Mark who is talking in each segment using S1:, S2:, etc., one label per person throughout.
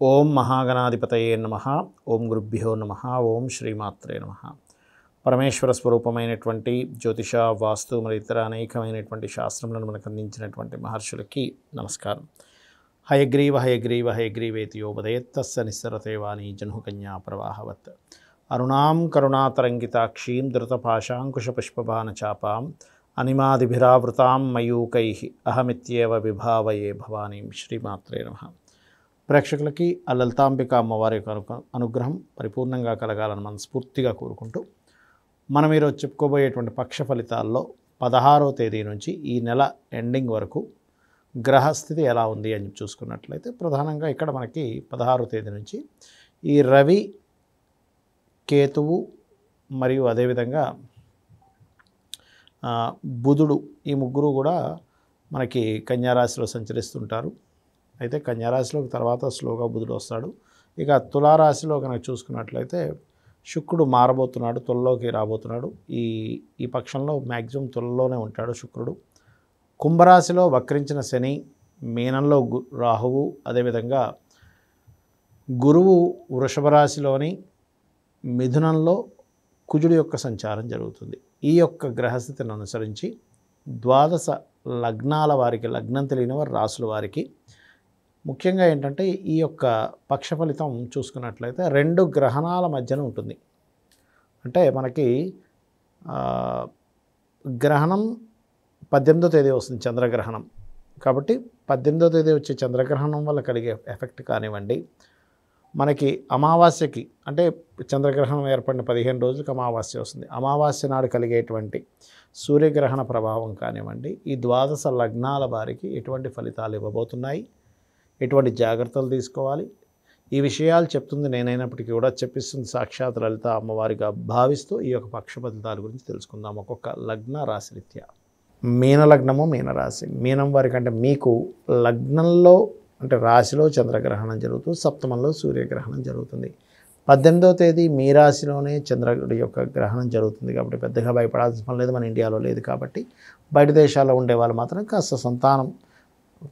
S1: ఓం మహాగణాధిపతయే నమః. ఓం గురుభ్యో నమః. ఓం శ్రీమాత్రే నమః. పరమేశ్వర స్వరూపమైనటువంటి జ్యోతిష, వాస్తు మరియు ఇతర అనేకమైనటువంటి శాస్త్రములను మనకు అందించినటువంటి మహర్షులకి నమస్కారం. హయగ్రీవ హయగ్రీవ హయగ్రీవేతి యోపదయత్తస్స నిస్సరతే వాణి జహ్నుకన్యా ప్రవాహవత్. అరుణాం కరుణాతరంగితాక్షీం ధృతపాశాంకుశపుష్పబాణచాపాం అనిమాదిభిరావృతాం మయూకైః అహమిత్యేవ విభావయే భవానీం. శ్రీమాత్రే నమః. ప్రేక్షకులకి ఆ లలితాంబిక అమ్మవారి యొక్క అనుగ్రహం పరిపూర్ణంగా కలగాలని మనస్ఫూర్తిగా కోరుకుంటూ మనం ఈరోజు చెప్పుకోబోయేటువంటి పక్ష ఫలితాల్లో 16వ తేదీ నుంచి ఈ నెల ఎండింగ్ వరకు గ్రహస్థితి ఎలా ఉంది అని చూసుకున్నట్లయితే ప్రధానంగా ఇక్కడ మనకి 16వ తేదీ నుంచి ఈ రవి, కేతువు మరియు అదేవిధంగా బుధుడు, ఈ ముగ్గురు కూడా మనకి కన్యారాశిలో సంచరిస్తుంటారు. అయితే కన్యారాశిలోకి తర్వాత స్లోగా బుధుడు వస్తాడు. ఇక తులారాశిలో కనుక చూసుకున్నట్లయితే శుక్రుడు మారబోతున్నాడు, తులలోకి రాబోతున్నాడు. ఈ పక్షంలో మ్యాక్సిమం తులలోనే ఉంటాడు శుక్రుడు. కుంభరాశిలో వక్రించిన శని, మీనంలో రాహువు, అదేవిధంగా గురువు వృషభ రాశిలోని మిథునంలో కుజుడు యొక్క సంచారం జరుగుతుంది. ఈ యొక్క గ్రహస్థితిని అనుసరించి ద్వాదశ లగ్నాల వారికి, లగ్నం తెలియని వారి రాశుల వారికి ముఖ్యంగా ఏంటంటే ఈ యొక్క పక్ష ఫలితం చూసుకున్నట్లయితే 2 గ్రహణాల మధ్యన ఉంటుంది. అంటే మనకి గ్రహణం 18వ తేదీ వస్తుంది, చంద్రగ్రహణం. కాబట్టి 18వ తేదీ వచ్చే చంద్రగ్రహణం వల్ల కలిగే ఎఫెక్ట్ కానివ్వండి, మనకి అమావాస్యకి అంటే చంద్రగ్రహణం ఏర్పడిన 15 రోజులకు అమావాస్య వస్తుంది. అమావాస్య నాడు కలిగేటువంటి సూర్యగ్రహణ ప్రభావం కానివ్వండి, ఈ ద్వాదశ లగ్నాల వారికి ఎటువంటి ఫలితాలు ఇవ్వబోతున్నాయి, ఎటువంటి జాగ్రత్తలు తీసుకోవాలి, ఈ విషయాలు చెప్తుంది నేనైనప్పటికీ కూడా చెప్పిస్తుంది సాక్షాత్ లలిత అమ్మవారిగా భావిస్తూ ఈ యొక్క పక్ష ఫలితాల గురించి తెలుసుకుందాం. ఒక్కొక్క లగ్న రాశి రీత్యా. మీన లగ్నము, మీనరాశి. మీనం వారికి అంటే మీకు లగ్నంలో అంటే రాశిలో చంద్రగ్రహణం జరుగుతుంది, సప్తమంలో సూర్యగ్రహణం జరుగుతుంది. 18వ తేదీ మీ రాశిలోనే చంద్రుడి యొక్క గ్రహణం జరుగుతుంది. కాబట్టి పెద్దగా భయపడాల్సిన పని లేదు, మన ఇండియాలో లేదు. కాబట్టి బయట దేశాల్లో ఉండే వాళ్ళు మాత్రం కాస్త సంతానం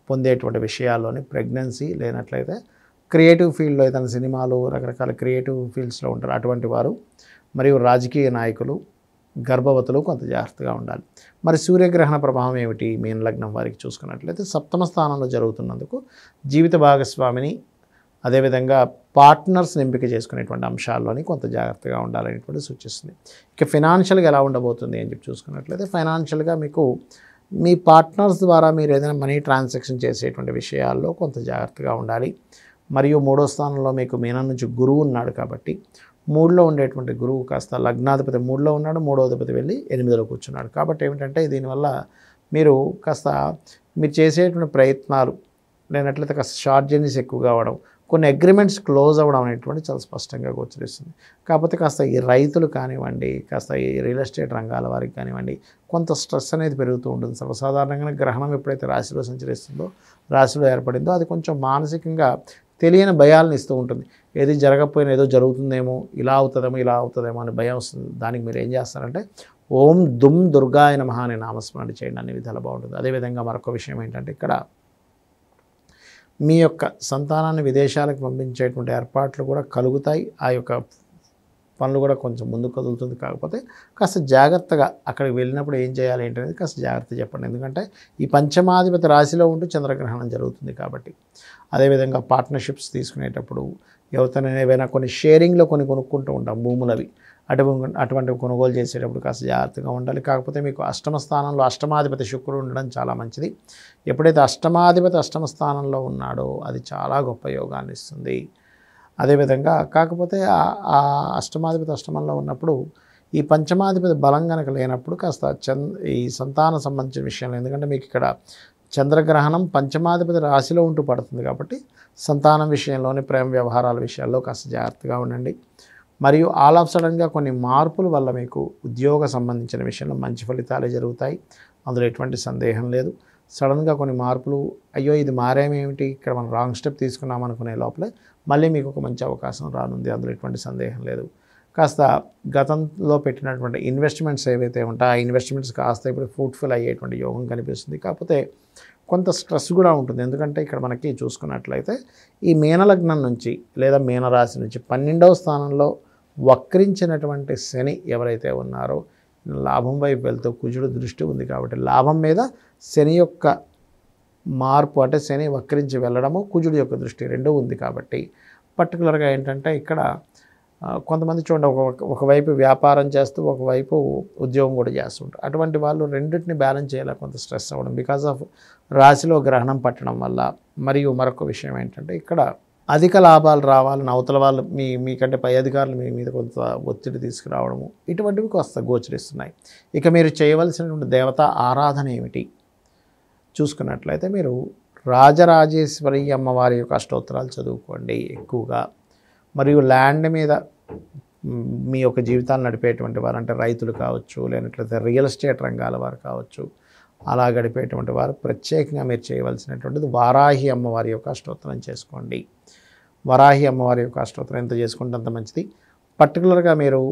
S1: పొందేటువంటి విషయాల్లోని ప్రెగ్నెన్సీ లేనట్లయితే క్రియేటివ్ ఫీల్డ్లో ఏదైనా సినిమాలు, రకరకాల క్రియేటివ్ ఫీల్డ్స్లో ఉంటారు అటువంటి వారు, మరియు రాజకీయ నాయకులు, గర్భవతులు కొంత జాగ్రత్తగా ఉండాలి. మరి సూర్యగ్రహణ ప్రభావం ఏమిటి మీన లగ్నం వారికి చూసుకున్నట్లయితే సప్తమ స్థానంలో జరుగుతున్నందుకు జీవిత భాగస్వామిని, అదేవిధంగా పార్ట్నర్స్ని ఎంపిక చేసుకునేటువంటి అంశాల్లోని కొంత జాగ్రత్తగా ఉండాలనేటువంటి సూచిస్తుంది. ఇక ఫైనాన్షియల్గా ఎలా ఉండబోతుంది అని చెప్పి చూసుకున్నట్లయితే ఫైనాన్షియల్గా మీకు మీ పార్ట్నర్స్ ద్వారా మీరు ఏదైనా మనీ ట్రాన్సాక్షన్ చేసేటువంటి విషయాల్లో కొంత జాగ్రత్తగా ఉండాలి. మరియు 3వ స్థానంలో మీకు మీనం నుంచి గురువు ఉన్నాడు. కాబట్టి 3లో ఉండేటువంటి గురువు కాస్త లగ్నాధిపతి 3లో ఉన్నాడు, 3వ అధిపతి వెళ్ళి 8లో కూర్చున్నాడు. కాబట్టి ఏమిటంటే దీనివల్ల మీరు కాస్త మీరు చేసేటువంటి ప్రయత్నాలు లేనట్లయితే కాస్త షార్ట్ జర్నీస్ ఎక్కువగా అవ్వడం, కొన్ని అగ్రిమెంట్స్ క్లోజ్ అవ్వడం అనేటువంటి చాలా స్పష్టంగా గోచరిస్తుంది. కాకపోతే కాస్త ఈ రైతులు కానివ్వండి, కాస్త ఈ రియల్ ఎస్టేట్ రంగాల వారికి కానివ్వండి కొంత స్ట్రెస్ అనేది పెరుగుతూ ఉంటుంది. సర్వసాధారణంగా గ్రహణం ఎప్పుడైతే రాశిలో సంచరిస్తుందో, రాశిలో ఏర్పడిందో అది కొంచెం మానసికంగా తెలియని భయాలను ఇస్తూ ఉంటుంది. ఏది జరగకపోయినా ఏదో జరుగుతుందేమో, ఇలా అవుతుందేమో అని భయం వస్తుంది. దానికి మీరు ఏం చేస్తారంటే ఓం దుమ్ దుర్గాయ నమః అనే నామస్మరణ చేయండి, అన్ని విధాలు బాగుంటుంది. అదేవిధంగా మరొక విషయం ఏంటంటే ఇక్కడ మీ యొక్క సంతానాన్ని విదేశాలకు పంపించేటువంటి ఏర్పాట్లు కూడా కలుగుతాయి. ఆ యొక్క పనులు కూడా కొంచెం ముందుకు కదులుతుంది. కాకపోతే కాస్త జాగ్రత్తగా అక్కడికి వెళ్ళినప్పుడు ఏం చేయాలి ఏంటనేది కాస్త జాగ్రత్త చెప్పండి. ఎందుకంటే ఈ పంచమాధిపతి రాశిలో ఉంటూ చంద్రగ్రహణం జరుగుతుంది. కాబట్టి అదేవిధంగా పార్ట్నర్షిప్స్ తీసుకునేటప్పుడు ఎవరితోనైనా ఏవైనా కొన్ని షేరింగ్లో కొన్ని కొనుక్కుంటూ ఉంటాం భూములవి, అటువంటివి కొనుగోలు చేసేటప్పుడు కాస్త జాగ్రత్తగా ఉండాలి. కాకపోతే మీకు అష్టమ స్థానంలో అష్టమాధిపతి శుక్రుడు ఉండడం చాలా మంచిది. ఎప్పుడైతే అష్టమాధిపతి అష్టమ స్థానంలో ఉన్నాడో అది చాలా గొప్ప యోగాన్ని ఇస్తుంది. అదేవిధంగా కాకపోతే ఆ అష్టమాధిపతి అష్టమంలో ఉన్నప్పుడు ఈ పంచమాధిపతి బలం కనుక లేనప్పుడు కాస్త ఈ సంతాన సంబంధించిన విషయంలో, ఎందుకంటే మీకు ఇక్కడ చంద్రగ్రహణం పంచమాధిపతి రాశిలో ఉంటూ పడుతుంది. కాబట్టి సంతానం విషయంలోని ప్రేమ వ్యవహారాల విషయాల్లో కాస్త జాగ్రత్తగా ఉండండి. మరియు ఆల్ ఆఫ్ సడన్గా కొన్ని మార్పుల వల్ల మీకు ఉద్యోగ సంబంధించిన విషయంలో మంచి ఫలితాలే జరుగుతాయి, అందులో ఎటువంటి సందేహం లేదు. సడన్గా కొన్ని మార్పులు, అయ్యో ఇది మారేమేమిటి, ఇక్కడ మనం రాంగ్ స్టెప్ తీసుకున్నాం అనుకునే లోపలే మళ్ళీ మీకు ఒక మంచి అవకాశం రానుంది, అందులో ఎటువంటి సందేహం లేదు. కాస్త గతంలో పెట్టినటువంటి ఇన్వెస్ట్మెంట్స్ ఏవైతే ఉంటాయో ఆ ఇన్వెస్ట్మెంట్స్ కాస్త ఇప్పుడు ఫ్రూట్ఫుల్ అయ్యేటువంటి యోగం కనిపిస్తుంది. కాకపోతే కొంత స్ట్రెస్ కూడా ఉంటుంది. ఎందుకంటే ఇక్కడ మనకి చూసుకున్నట్లయితే ఈ మీనలగ్నం నుంచి లేదా మీనరాశి నుంచి 12వ స్థానంలో వక్రించినటువంటి శని ఎవరైతే ఉన్నారో లాభం వైపు వెళ్తూ కుజుడు దృష్టి ఉంది కాబట్టి లాభం మీద శని యొక్క మార్పు అంటే శని వక్రించి వెళ్ళడము కుజుడు యొక్క దృష్టి రెండూ ఉంది కాబట్టి పర్టికులర్గా ఏంటంటే ఇక్కడ కొంతమంది చూడండి ఒకవైపు వ్యాపారం చేస్తూ ఒకవైపు ఉద్యోగం కూడా చేస్తుంటారు. అటువంటి వాళ్ళు రెండింటిని బ్యాలెన్స్ చేయాలి, కొంత స్ట్రెస్ అవ్వడం బికాజ్ ఆఫ్ రాశిలో గ్రహణం పట్టడం వల్ల. మరియు మరొక విషయం ఏంటంటే ఇక్కడ అధిక లాభాలు రావాలని అవతల వాళ్ళు మీకంటే పై అధికారులు మీ మీద కొంత ఒత్తిడి తీసుకురావడము ఇటువంటివి కాస్త గోచరిస్తున్నాయి. ఇక మీరు చేయవలసినటువంటి దేవతా ఆరాధన ఏమిటి చూసుకున్నట్లయితే మీరు రాజరాజేశ్వరి అమ్మవారి యొక్క అష్టోత్తరాలు చదువుకోండి ఎక్కువగా. మరియు ల్యాండ్ మీద మీ యొక్క జీవితాన్ని నడిపేటువంటి వారు అంటే రైతులు కావచ్చు, లేనట్లయితే రియల్ ఎస్టేట్ రంగాల వారు కావచ్చు, అలా గడిపేటువంటి వారు ప్రత్యేకంగా మీరు చేయవలసినటువంటిది వారాహి అమ్మవారి యొక్క అష్టోత్తరం చేసుకోండి. వరాహి అమ్మవారి యొక్క అష్టోత్తరం ఎంత చేసుకుంటే అంత మంచిది. పర్టికులర్గా మీరు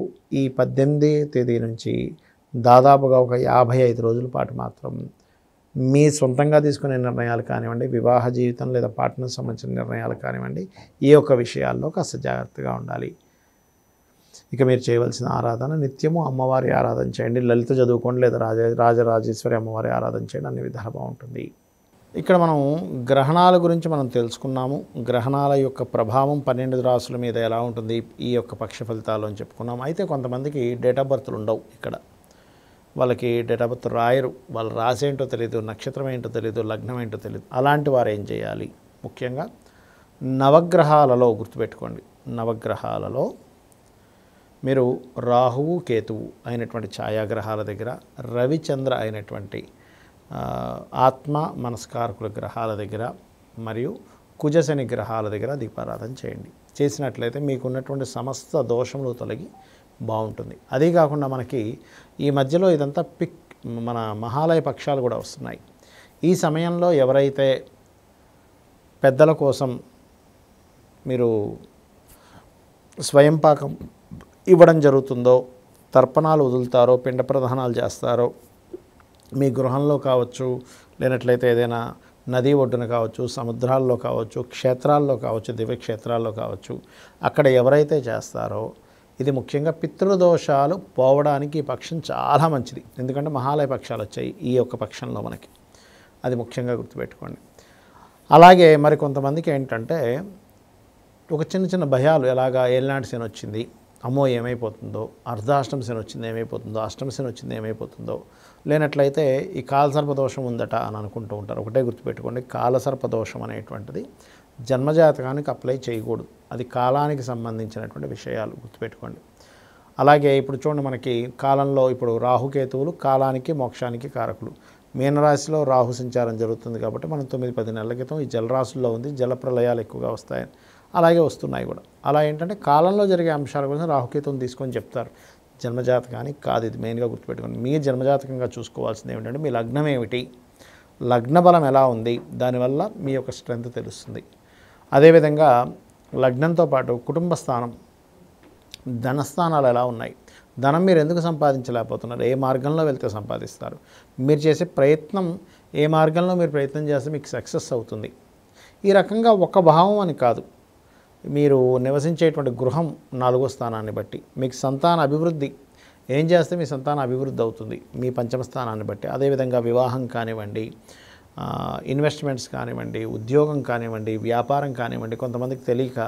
S1: ఈ 18వ తేదీ నుంచి దాదాపుగా ఒక 55 రోజుల పాటు మాత్రం మీ సొంతంగా తీసుకునే నిర్ణయాలు కానివ్వండి, వివాహ జీవితం లేదా పార్ట్నర్ సంబంధించిన నిర్ణయాలు కానివ్వండి, ఈ యొక్క విషయాల్లో కాస్త జాగ్రత్తగా ఉండాలి. ఇక మీరు చేయవలసిన ఆరాధన నిత్యము అమ్మవారి ఆరాధన చేయండి. లలిత చదువుకోండి లేదా రాజరాజేశ్వరి అమ్మవారి ఆరాధన చేయండి, అన్ని విధాలు బాగుంటుంది. ఇక్కడ మనం గ్రహణాల గురించి మనం తెలుసుకున్నాము. గ్రహణాల యొక్క ప్రభావం 12 రాసుల మీద ఎలా ఉంటుంది ఈ యొక్క పక్ష ఫలితాలు అని చెప్పుకున్నాము. అయితే కొంతమందికి డేట్ ఆఫ్ బర్త్లు ఉండవు. ఇక్కడ వాళ్ళకి డేట్ ఆఫ్ బర్త్ రాయరు, వాళ్ళ రాశి ఏంటో తెలియదు, నక్షత్రం ఏంటో తెలియదు, లగ్నం ఏంటో తెలియదు. అలాంటి వారు ఏం చేయాలి? ముఖ్యంగా నవగ్రహాలలో గుర్తుపెట్టుకోండి, నవగ్రహాలలో మీరు రాహువు కేతువు అయినటువంటి ఛాయాగ్రహాల దగ్గర, రవిచంద్ర అయినటువంటి ఆత్మ మనస్కారకుల గ్రహాల దగ్గర మరియు కుజశని గ్రహాల దగ్గర దీపారాధన చేయండి. చేసినట్లయితే మీకున్నటువంటి సమస్త దోషములు తొలగి బాగుంటుంది. అదే కాకుండా మనకి ఈ మధ్యలో ఇదంతా మన మహాలయ పక్షాలు కూడా వస్తున్నాయి. ఈ సమయంలో ఎవరైతే పెద్దల కోసం మీరు స్వయం పాకం ఇవ్వడం జరుగుతుందో, తర్పణాలు వదులుతారో, పిండ ప్రదానాలు చేస్తారో, మీ గృహంలో కావచ్చు, లేనట్లయితే ఏదైనా నది ఒడ్డున కావచ్చు, సముద్రాల్లో కావచ్చు, క్షేత్రాల్లో కావచ్చు, దివ్యక్షేత్రాల్లో కావచ్చు, అక్కడ ఎవరైతే చేస్తారో ఇది ముఖ్యంగా పితృదోషాలు పోవడానికి ఈ పక్షం చాలా మంచిది. ఎందుకంటే మహాలయ పక్షాలు వచ్చాయి ఈ యొక్క పక్షంలో మనకి, అది ముఖ్యంగా గుర్తుపెట్టుకోండి. అలాగే మరి కొంతమందికి ఏంటంటే ఒక చిన్న చిన్న భయాలు, ఎలాగా ఏలినాటి శని వచ్చింది, అమ్మో ఏమైపోతుందో, అర్ధాష్టమ శని వచ్చింది ఏమైపోతుందో, అష్టమ శని వచ్చింది ఏమైపోతుందో, లేనట్లయితే ఈ కాలసర్పదోషం ఉందట అని అనుకుంటూ ఉంటారు. ఒకటే గుర్తుపెట్టుకోండి, కాలసర్పదోషం అనేటువంటిది జన్మజాతకానికి అప్లై చేయకూడదు. అది కాలానికి సంబంధించినటువంటి విషయాలు గుర్తుపెట్టుకోండి. అలాగే ఇప్పుడు చూడండి, మనకి కాలంలో ఇప్పుడు రాహుకేతువులు కాలానికి మోక్షానికి కారకులు. మీనరాశిలో రాహు సంచారం జరుగుతుంది కాబట్టి మనం 9-10 నెలల క్రితం ఈ జలరాశుల్లో ఉంది, జల ప్రళయాలు ఎక్కువగా వస్తాయని, అలాగే వస్తున్నాయి కూడా. అలా ఏంటంటే కాలంలో జరిగే అంశాల గురించి రాహుకేతువుని తీసుకొని చెప్తారు. జన్మజాతకానికి కాదు, ఇది మెయిన్గా గుర్తుపెట్టుకోండి. మీ జన్మజాతకంగా చూసుకోవాల్సింది ఏమిటంటే మీ లగ్నం ఏమిటి, లగ్న బలం ఎలా ఉంది, దానివల్ల మీ యొక్క స్ట్రెంగ్త్ తెలుస్తుంది. అదేవిధంగా లగ్నంతో పాటు కుటుంబ స్థానం, ధనస్థానాలు ఎలా ఉన్నాయి, ధనం మీరు ఎందుకు సంపాదించలేకపోతున్నారు, ఏ మార్గంలో వెళ్తే సంపాదిస్తారు, మీరు చేసే ప్రయత్నం ఏ మార్గంలో మీరు ప్రయత్నం చేస్తే మీకు సక్సెస్ అవుతుంది. ఈ రకంగా ఒక భావం అని కాదు, మీరు నివసించేటువంటి గృహం 4వ స్థానాన్ని బట్టి, మీకు సంతాన అభివృద్ధి ఏం చేస్తే మీ సంతాన అభివృద్ధి అవుతుంది మీ పంచమ స్థానాన్ని బట్టి. అదేవిధంగా వివాహం కానివ్వండి, ఇన్వెస్ట్మెంట్స్ కానివ్వండి, ఉద్యోగం కానివ్వండి, వ్యాపారం కానివ్వండి. కొంతమందికి తెలియక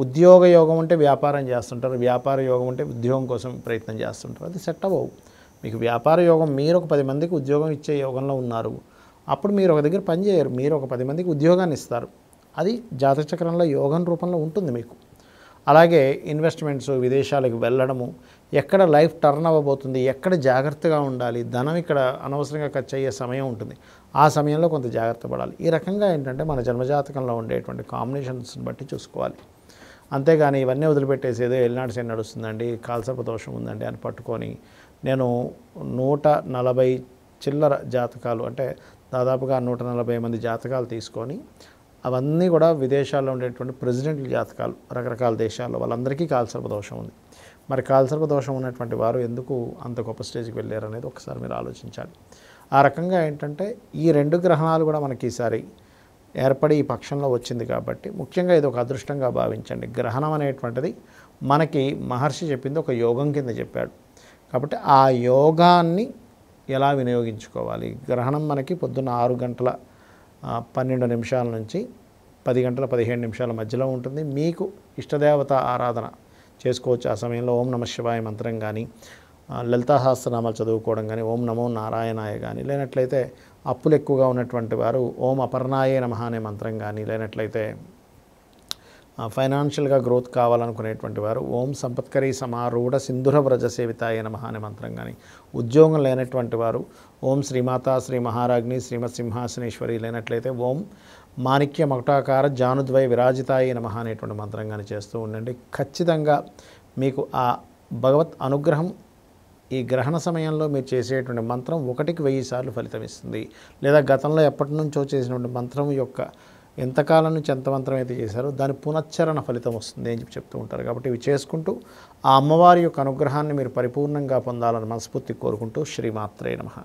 S1: ఉద్యోగ యోగం ఉంటే వ్యాపారం చేస్తుంటారు, వ్యాపార యోగం ఉంటే ఉద్యోగం కోసం ప్రయత్నం చేస్తుంటారు. అది సెట్ అవ్వవు. మీకు వ్యాపార యోగం, మీరు ఒక 10 మందికి ఉద్యోగం ఇచ్చే యోగంలో ఉన్నారు, అప్పుడు మీరు ఒక దగ్గర పని చేయరు, మీరు ఒక 10 మందికి ఉద్యోగాన్ని ఇస్తారు. అది జాతచక్రంలో యోగం రూపంలో ఉంటుంది మీకు. అలాగే ఇన్వెస్ట్మెంట్స్, విదేశాలకు వెళ్ళడము, ఎక్కడ లైఫ్ టర్న్ అవ్వబోతుంది, ఎక్కడ జాగ్రత్తగా ఉండాలి, ధనం ఇక్కడ అనవసరంగా ఖర్చు అయ్యే సమయం ఉంటుంది, ఆ సమయంలో కొంత జాగ్రత్త పడాలి. ఈ రకంగా ఏంటంటే మన జన్మజాతకంలో ఉండేటువంటి కాంబినేషన్స్ని బట్టి చూసుకోవాలి. అంతేగాని ఇవన్నీ వదిలిపెట్టేసి ఏదో ఎల్నాడు శని నడుస్తుందండి, కాలసర్ప దోషం ఉందండి అని పట్టుకొని, నేను 140 చిల్లర జాతకాలు అంటే దాదాపుగా 140 మంది జాతకాలు తీసుకొని, అవన్నీ కూడా విదేశాల్లో ఉండేటువంటి ప్రెసిడెంట్ల జాతకాలు, రకరకాల దేశాల్లో వాళ్ళందరికీ కాలసర్పదోషం ఉంది. మరి కాలసర్పదోషం ఉన్నటువంటి వారు ఎందుకు అంత గొప్ప స్టేజ్కి వెళ్ళారు అనేది ఒకసారి మీరు ఆలోచించాలి. ఆ రకంగా ఏంటంటే ఈ 2 గ్రహణాలు కూడా మనకి ఈసారి ఏర్పడి ఈ పక్షంలో వచ్చింది కాబట్టి ముఖ్యంగా ఇది ఒక అదృష్టంగా భావించండి. గ్రహణం అనేటువంటిది మనకి మహర్షి చెప్పింది ఒక యోగం కింద చెప్పాడు. కాబట్టి ఆ యోగాన్ని ఎలా వినియోగించుకోవాలి? గ్రహణం మనకి పొద్దున్న 6:12 నుంచి 10:15 మధ్యలో ఉంటుంది. మీకు ఇష్టదేవత ఆరాధన చేసుకోవచ్చు. ఆ సమయంలో ఓం నమ శివాయ మంత్రం కానీ, లలితా సహస్రనామాలు చదువుకోవడం కానీ, ఓం నమో నారాయణాయ కానీ, లేనట్లయితే అప్పులు ఎక్కువగా ఉన్నటువంటి వారు ఓం అపర్ణాయే నమః అనే మంత్రం కానీ, లేనట్లయితే ఫైనాన్షియల్గా గ్రోత్ కావాలనుకునేటువంటి వారు ఓం సంపత్కరీ సమారూఢ సింధుర వ్రజ సేవితాయ నమః అనే మంత్రం కానీ, ఉద్యోగం లేనటువంటి వారు ఓం శ్రీమాతా శ్రీ మహారాజ్ని శ్రీమత్ సింహాసనేశ్వరి, లేనట్లయితే ఓం మాణిక్య మకుటాకార జానుద్వయ విరాజితాయ నమః అనేటువంటి మంత్రం కానీ చేస్తూ ఉండండి. ఖచ్చితంగా మీకు ఆ భగవత్ అనుగ్రహం ఈ గ్రహణ సమయంలో మీరు చేసేటువంటి మంత్రం 1కి 1000 సార్లు ఫలితం ఇస్తుంది. లేదా గతంలో ఎప్పటి నుంచో చేసినటువంటి మంత్రం యొక్క ఎంతకాలం నుంచి ఎంత మంత్రం అయితే చేశారో దాని పునశ్చరణ ఫలితం వస్తుంది అని చెప్తూ ఉంటారు. కాబట్టి ఇవి చేసుకుంటూ ఆ అమ్మవారి యొక్క అనుగ్రహాన్ని మీరు పరిపూర్ణంగా పొందాలని మనస్ఫూర్తి కోరుకుంటూ శ్రీమాత్రే నమః.